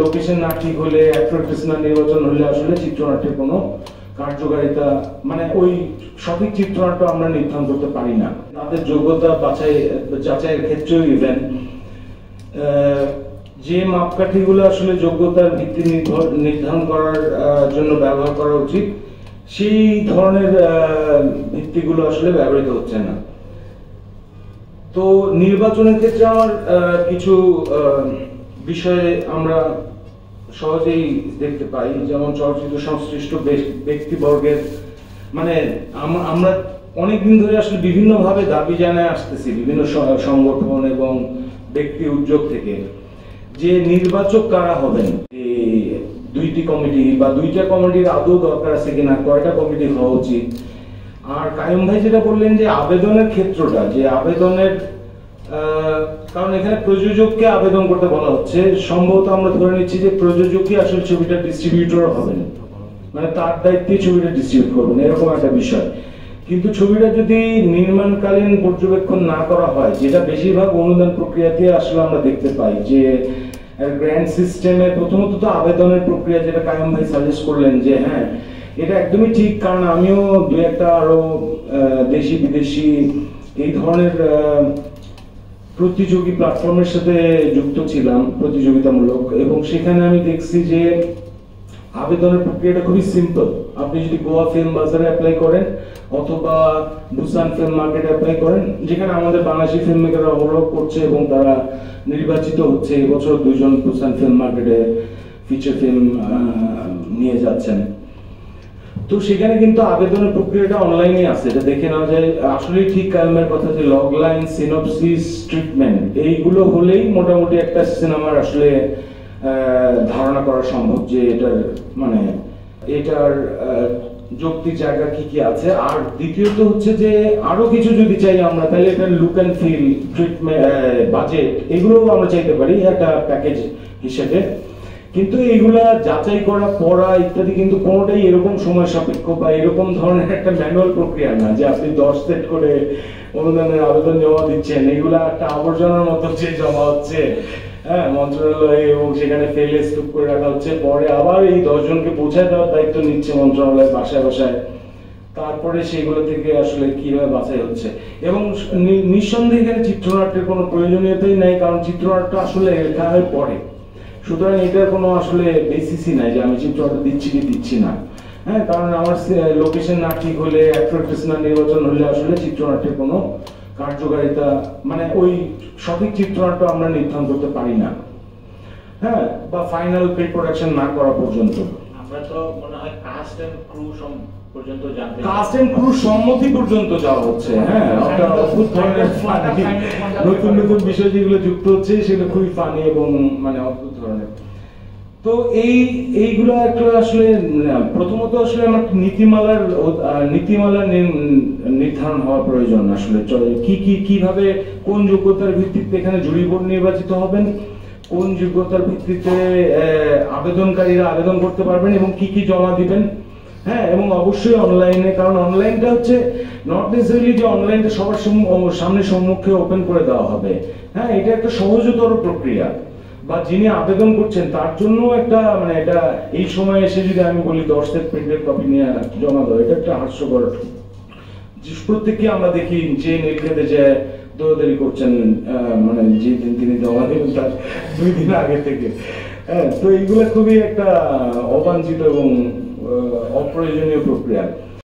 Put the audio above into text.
Location না ঠিক হলে, অ্যাক্টর না নির্বাচন হলে আসলে চিত্রনাট্যের কোনো কার্যকারিতা মানে ওই সঠিক চিত্রনাট্য আমরা নির্ধারণ করতে পারি না। তাদের যোগ্যতা যাচাইয়ের ক্ষেত্রেও ইভেন যে মাপকাঠিগুলো আসলে যোগ্যতার ভিত্তি নির্ধারণ করার জন্য ব্যবহার করা উচিত, সেই ধরনের ভিত্তিগুলো আসলে ব্যবহৃত হচ্ছে না। তো নির্বাচনের ক্ষেত্রে আমার কিছু বিষয়ে আমরা সহজেই দেখতে পাই, যেমন চলচ্চিত্র সংশ্লিষ্ট ব্যক্তিবর্গের মানে আমরা অনেকদিন ধরে আসলে বিভিন্নভাবে দাবি জানায় আসতেছি বিভিন্ন সংগঠন এবং ব্যক্তি উদ্যোগ থেকে, যে নির্বাচক কারা হবেন, এই দুইটি কমিটি বা দুইটা কমিটির আদৌ দরকার আছে কিনা, কয়টা কমিটি হওয়া উচিত। আর কাইম ভাই যেটা বললেন যে আবেদনের ক্ষেত্রটা, যে আবেদনের কারণ এখানে প্রযোজককে আবেদন করতে বলা হচ্ছে, সম্ভবত আমরা ধরে নিচ্ছি যে প্রযোজকই আসলে ছবিটা ডিস্ট্রিবিউটর হবেন, মানে তার দায়িত্বে ছবিটা ডিস্ট্রিবিউট করবেন, এরকম একটা বিষয়। কিন্তু ছবিটা যদি নির্মাণকালীন পর্যবেক্ষণ না করা হয়, যেটা বেশিরভাগ অনুদান প্রক্রিয়াতে আসলে আমরা দেখতে পাই, যে গ্র্যান্ড সিস্টেমে প্রথমত তো আবেদনের প্রক্রিয়া, যেটা কাইম ভাই সাজেস্ট করলেন যে হ্যাঁ এটা একদমই ঠিক, কারণ আমিও দু একটা আরো দেশি বিদেশি এই ধরনের প্রতিযোগী প্ল্যাটফর্মের সাথে যুক্ত ছিলাম, প্রতিযোগিতামূলক, এবং সেখানে আমি দেখছি যে আবেদনের প্রক্রিয়াটা খুবই সিম্পল। আপনি যদি গোয়া ফিল্ম বাজারে অ্যাপ্লাই করেন অথবা বুসান ফিল্ম মার্কেটে অ্যাপ্লাই করেন, যেখানে আমাদের বাংলাদেশি ফিল্ম মেকাররা অবরোহ করছে এবং তারা নির্বাচিত হচ্ছে, এবছর 2 জন বুসান ফিল্ম মার্কেটে ফিচার ফিল্ম নিয়ে যাচ্ছেন। তো সেখানে কিন্তু আবেদনের প্রক্রিয়াটা অনলাইনে আছে, এটা দেখে নেওয়া যায়। আসলে ঠিক কালমের কথা, যে লগ লাইন, সিনপসিস, ট্রিটমেন্ট, এইগুলো হলেই মোটামুটি একটা সিনেমার আসলে ধারণা করা সম্ভব যে এটার মানে এটার যৌক্তিক জায়গা কি কি আছে। আর দ্বিতীয়ত হচ্ছে যে আরো কিছু যদি চাই আমরা, তাহলে এটার look and feel, treatment, budget, এগুলো আমরা চাইতে পারি একটা প্যাকেজ হিসেবে। কিন্তু এইগুলা যাচাই করা, পড়া ইত্যাদি কিন্তু কোনোটাই এরকম সময় সাপেক্ষ বা এরকম ধরনের একটা ম্যানুয়াল প্রক্রিয়া না যে আপনি 10 সেট করে অনুদানের আবেদন জমা দিচ্ছেন, এগুলা একটা আবর্জনার মতো যে জমা হচ্ছে হ্যাঁ মন্ত্রণালয়ে, এবং সেখানে ফেলে স্তূপ করে রাখা হচ্ছে, পরে আবার এই 10 জনকে পৌঁছায় দেওয়ার দায়িত্ব নিচ্ছে মন্ত্রণালয় বাসায় বাসায়, তারপরে সেগুলো থেকে আসলে কিভাবে বাছাই হচ্ছে। এবং নিঃসন্দেহে এখানে চিত্রনাট্যের কোনো প্রয়োজনীয়তাই নাই, কারণ চিত্রনাট্য আসলে লেখা হয় পরে, সুতরাং এটার কোনো আসলে বেসিসই নাই যে আমি চিত্রনাট্য দিচ্ছি কি দিচ্ছি না। হ্যাঁ, কারণ আমার লোকেশন না ঠিক হলে, অ্যাক্টর না নির্বাচন হলে আসলে চিত্রনাট্যের কোনো কার্যকারিতা মানে ওই সঠিক চিত্রনাট্য আমরা নির্ধারণ করতে পারি না, হ্যাঁ, বা ফাইনাল প্রি প্রোডাকশন না করা পর্যন্ত। আমরা তো মনে হয় কাস্ট এন্ড ক্রু পর্যন্ত জানতে, কাস্ট এন্ড ক্রু সম্মতি পর্যন্ত যাওয়া হচ্ছে। হ্যাঁ, একটা অদ্ভুত ধরনের নতুন নতুন বিষয় যেগুলো যুক্ত হচ্ছে সেগুলো খুবই ফানি এবং মানে অদ্ভুত ধরনের। তো এইগুলো একটা আসলে প্রথমত আসলে আমার নীতিমালার নির্ধারণ হওয়া প্রয়োজন। আসলে কিভাবে কোন যোগ্যতার ভিত্তিতে এখানে জুরি বোর্ড নির্বাচিত হবেন, কোন যোগ্যতার ভিত্তিতে আবেদনকারীরা আবেদন করতে পারবেন এবং কি জমা দিবেন। হ্যাঁ, এবং অবশ্যই অনলাইনে, কারণ অনলাইনটা হচ্ছে নট নেসেসারিলি যে অনলাইনটা সবার সামনে সম্মুখে ওপেন করে দেওয়া হবে। হ্যাঁ, এটা একটা সহজতর প্রক্রিয়া, বা যিনি আবেদন করছেন তার জন্য একটা মানে এটা এই সময় এসে যদি আমি বলি 10 সেট প্রিন্টেড কপি নিয়ে জমা দাও, এটা একটা হাস্যকর। প্রত্যেককে আমরা দেখি যে নীলক্ষেতে যে দৌড়াদৌড়ি করছেন, মানে যে দিন তিনি জমা দেবেন তার 2 দিন আগে থেকে। হ্যাঁ, তো এইগুলো খুবই একটা অবাঞ্ছিত এবং অপ্রয়োজনীয় প্রক্রিয়া।